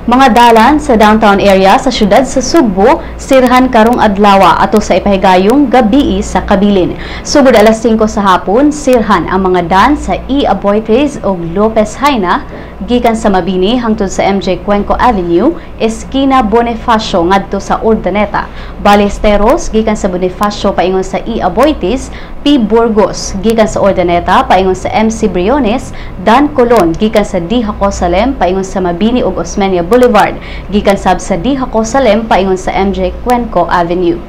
Mga dalan sa downtown area sa syudad sa Sugbo, sirhan karong adlaw ato sa ipahigayong gabi sa Kabilin. Sugod alas 5 sa hapon, sirhan ang mga dan sa E. Aboitiz o Lopez Haina, gikan sa Mabini hangtod sa MJ Cuenco Avenue, eskina Bonifacio ngadto sa Urdaneta. Balesteros gikan sa Bonifacio paingon sa E. Aboitiz, P. Burgos gikan sa Urdaneta paingon sa MC Briones, Dan Colon gikan sa D. Hacosalem paingon sa Mabini ug Osmeña Boulevard, gikan sab sa D. Hacosalem paingon sa MJ Cuenco Avenue.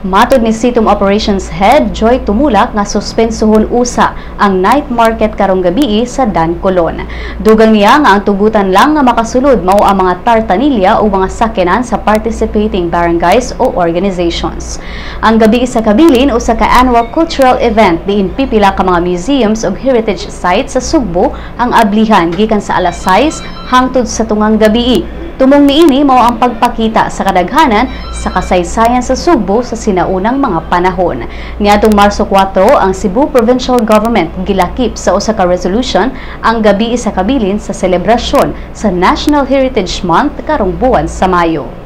Matod ni Situm Operations Head Joy Tumulak nga suspensohon usa ang night market karong gabi sa Dan Colon. Dugang niya nga ang tugutan lang nga makasulod mao ang mga tartanilya o mga sakyanan sa participating barangays o organizations. Ang gabi sa Kabilin usa ka annual cultural event diin pipila ka mga museums ug heritage sites sa Sugbo ang ablihan gikan sa alas 6 hangtod sa tungang gabi. Tumong niini mao ang pagpakita sa kadaghanan sa kasaysayan sa Sugbo sa sinaunang mga panahon. Niadtong Marso 4, ang Cebu Provincial Government gilakip sa usa ka resolution ang gabi sa Kabilin sa selebrasyon sa National Heritage Month karong buwan sa Mayo.